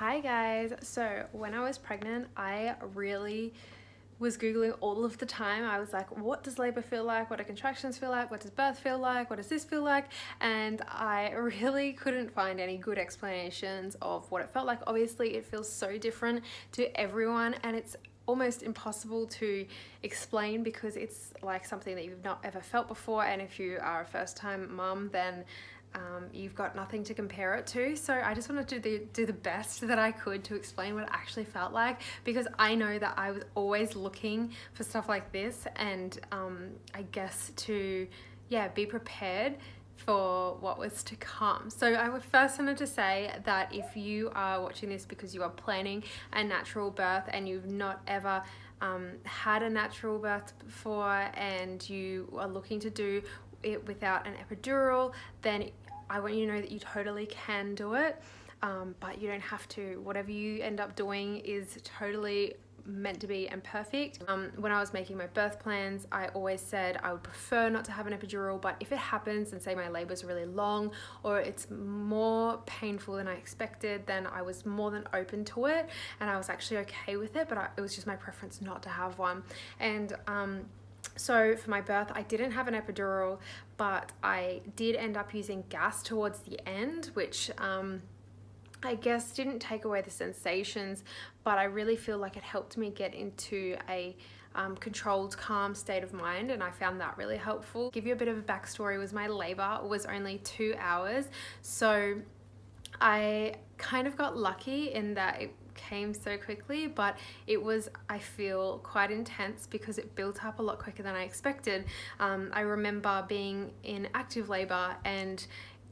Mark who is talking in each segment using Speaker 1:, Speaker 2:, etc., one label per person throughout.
Speaker 1: Hi guys, so when I was pregnant I really was googling all of the time. I was like, what does labor feel like, what do contractions feel like, what does birth feel like, what does this feel like, and I really couldn't find any good explanations of what it felt like. Obviously it feels so different to everyone and it's almost impossible to explain because it's like something that you've not ever felt before, and if you are a first-time mum then you've got nothing to compare it to. So I just wanted to do the best that I could to explain what it actually felt like, because I know that I was always looking for stuff like this, and I guess to be prepared for what was to come. So I would first wanted to say that if you are watching this because you are planning a natural birth and you've not ever had a natural birth before and you are looking to do it without an epidural, then I want you to know that you totally can do it, but you don't have to. Whatever you end up doing is totally meant to be and perfect. When I was making my birth plans, I always said I would prefer not to have an epidural, but if it happens and say my labor's really long or it's more painful than I expected, then I was more than open to it and I was actually okay with it, but it was just my preference not to have one. And so for my birth, I didn't have an epidural, but I did end up using gas towards the end, which I guess didn't take away the sensations, but I really feel like it helped me get into a controlled, calm state of mind, and I found that really helpful. Give you a bit of a backstory, was my labor was only 2 hours, so I kind of got lucky in that it came so quickly, but it was, I feel, quite intense because it built up a lot quicker than I expected. I remember being in active labor and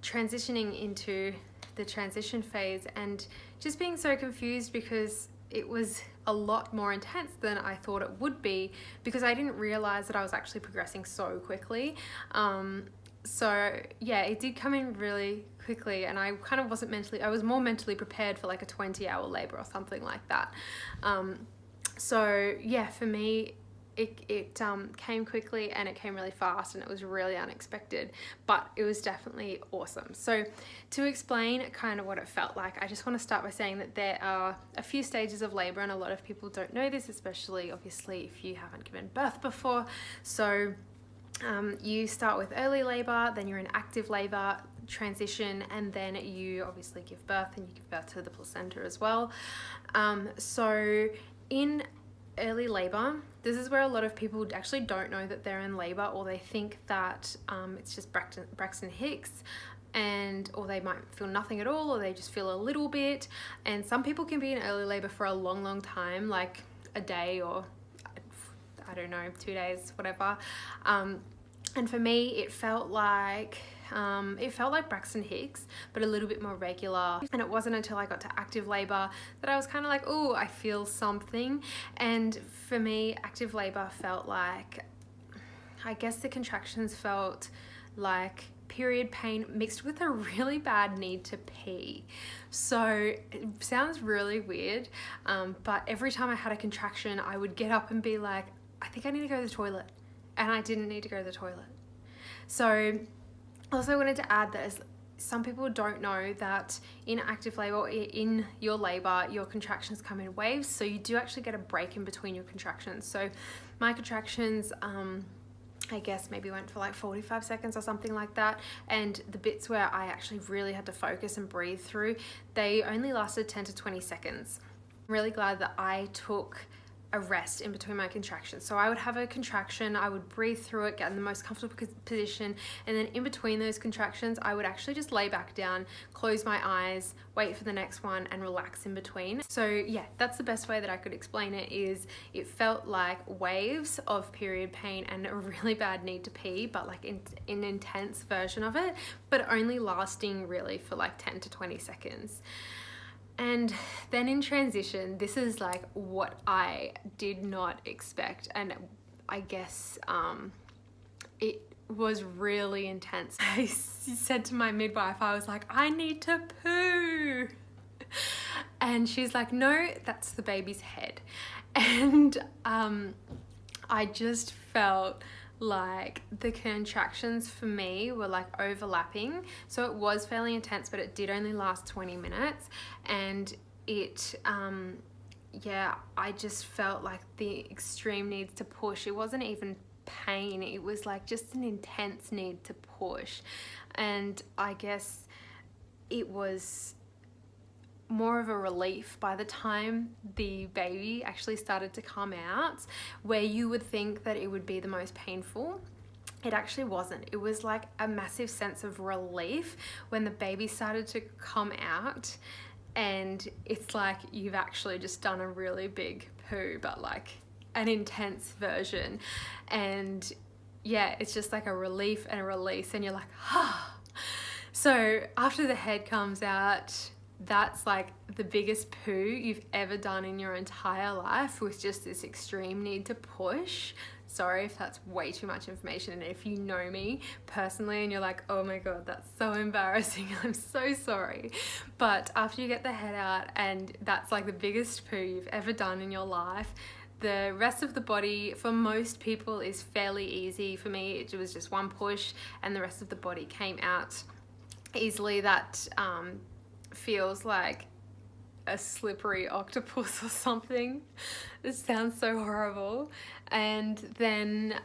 Speaker 1: transitioning into the transition phase and just being so confused because it was a lot more intense than I thought it would be, because I didn't realize that I was actually progressing so quickly. So yeah, it did come in really quickly, and I kind of wasn't mentally, I was more mentally prepared for like a 20-hour labor or something like that. So yeah, for me it came quickly and it came really fast and it was really unexpected, but it was definitely awesome. So to explain kind of what it felt like, I just want to start by saying that there are a few stages of labor, and a lot of people don't know this, especially obviously if you haven't given birth before. So you start with early labor, then you're in active labor, transition, and then you obviously give birth, and you give birth to the placenta as well. So in early labor, this is where a lot of people actually don't know that they're in labor, or they think that it's just Braxton Hicks, or they might feel nothing at all, or they just feel a little bit. And some people can be in early labor for a long time, like a day or I don't know, 2 days, whatever. And for me, it felt like Braxton Hicks, but a little bit more regular. And it wasn't until I got to active labor that I was kind of like, oh, I feel something. And for me, active labor felt like, I guess the contractions felt like period pain mixed with a really bad need to pee. So it sounds really weird, but every time I had a contraction, I would get up and be like, I think I need to go to the toilet. And I didn't need to go to the toilet. So also wanted to add that some people don't know that in active labor, in your labor, your contractions come in waves. So you do actually get a break in between your contractions. So my contractions, I guess maybe went for like 45 seconds or something like that. And the bits where I actually really had to focus and breathe through, they only lasted 10 to 20 seconds. I'm really glad that I took a rest in between my contractions. So I would have a contraction, I would breathe through it, get in the most comfortable position, and then in between those contractions I would actually just lay back down, close my eyes, wait for the next one, and relax in between. So yeah, that's the best way that I could explain it. Is it felt like waves of period pain and a really bad need to pee, but like in an intense version of it, but only lasting really for like 10 to 20 seconds. And then in transition, this is like what I did not expect, and I guess it was really intense. I said to my midwife, I was like, I need to poo, and she's like, no, that's the baby's head. And I just felt like the contractions for me were like overlapping, so it was fairly intense, but it did only last 20 minutes, and it, yeah, I just felt like the extreme need to push. It wasn't even pain, it was like just an intense need to push. And I guess it was more of a relief by the time the baby actually started to come out, where you would think that it would be the most painful. It actually wasn't. It was like a massive sense of relief when the baby started to come out, and it's like you've actually just done a really big poo, but like an intense version. And yeah, it's just like a relief and a release, and you're like, ah. So after the head comes out, that's like the biggest poo you've ever done in your entire life, with just this extreme need to push. Sorry if that's way too much information, and if you know me personally and you're like, oh my god, that's so embarrassing, I'm so sorry. But after you get the head out and that's like the biggest poo you've ever done in your life, the rest of the body for most people is fairly easy. For me, it was just one push and the rest of the body came out easily. That feels like a slippery octopus or something. It sounds so horrible. And then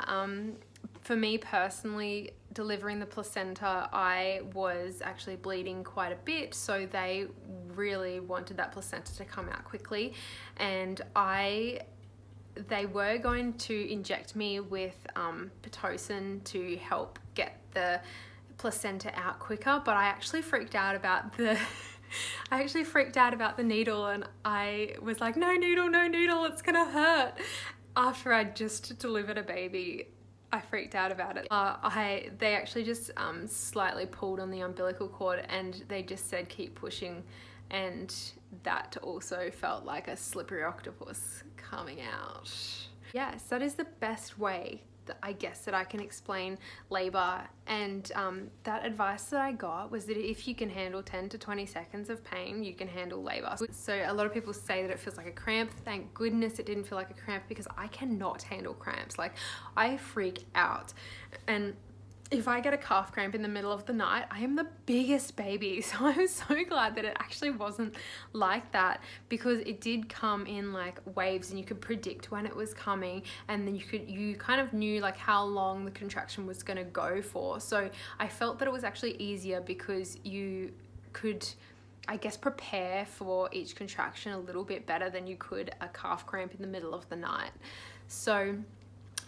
Speaker 1: for me personally, delivering the placenta, I was actually bleeding quite a bit, so they really wanted that placenta to come out quickly. And they were going to inject me with Pitocin to help get the placenta out quicker, but I actually freaked out about the needle, and I was like, no needle, it's gonna hurt. After I just delivered a baby, I freaked out about it. They actually just slightly pulled on the umbilical cord, and they just said keep pushing, and that also felt like a slippery octopus coming out. Yes, that is the best way that I guess that I can explain labor. And that advice that I got was that if you can handle 10 to 20 seconds of pain, you can handle labor. So a lot of people say that it feels like a cramp. Thank goodness it didn't feel like a cramp, because I cannot handle cramps. Like, I freak out. And if I get a calf cramp in the middle of the night, I am the biggest baby. So I'm so glad that it actually wasn't like that, because it did come in like waves and you could predict when it was coming, and then you kind of knew like how long the contraction was going to go for. So I felt that it was actually easier because you could, I guess, prepare for each contraction a little bit better than you could a calf cramp in the middle of the night. So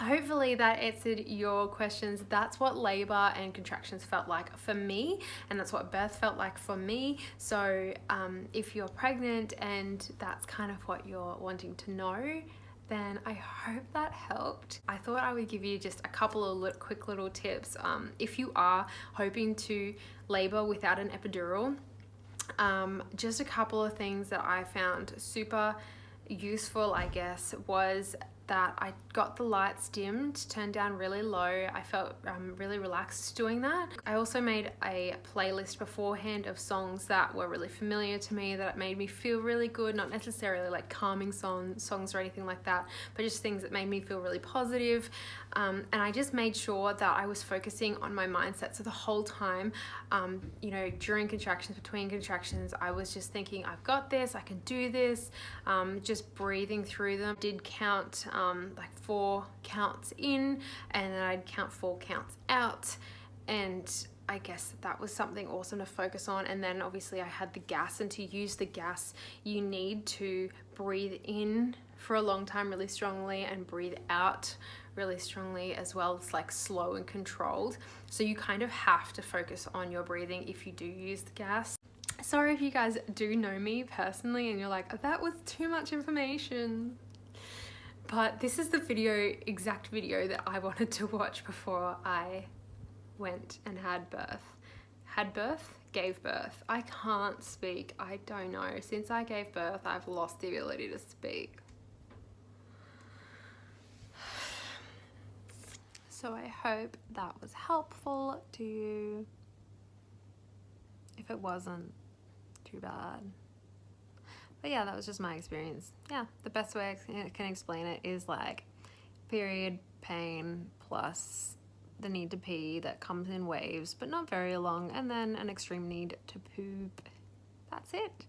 Speaker 1: hopefully that answered your questions. That's what labor and contractions felt like for me, and that's what birth felt like for me. So if you're pregnant and that's kind of what you're wanting to know, then I hope that helped. I thought I would give you just a couple of quick little tips. If you are hoping to labor without an epidural, just a couple of things that I found super useful, I guess, was that I got the lights dimmed, turned down really low. I felt really relaxed doing that. I also made a playlist beforehand of songs that were really familiar to me, that made me feel really good, not necessarily like calming songs or anything like that, but just things that made me feel really positive. And I just made sure that I was focusing on my mindset. So the whole time, you know, during contractions, between contractions, I was just thinking, I've got this, I can do this, just breathing through them. Did count like 4 counts in, and then I'd count 4 counts out, and I guess that was something awesome to focus on. And then obviously I had the gas, and to use the gas you need to breathe in for a long time really strongly and breathe out really strongly as well. It's like slow and controlled, so you kind of have to focus on your breathing if you do use the gas. Sorry if you guys do know me personally and you're like, that was too much information. But this is the exact video that I wanted to watch before I went and had birth. Gave birth. I can't speak. I don't know. Since I gave birth, I've lost the ability to speak. So I hope that was helpful to you. If it wasn't, too bad. But yeah, that was just my experience. Yeah, the best way I can explain it is like period pain plus the need to pee that comes in waves, but not very long, and then an extreme need to poop. That's it.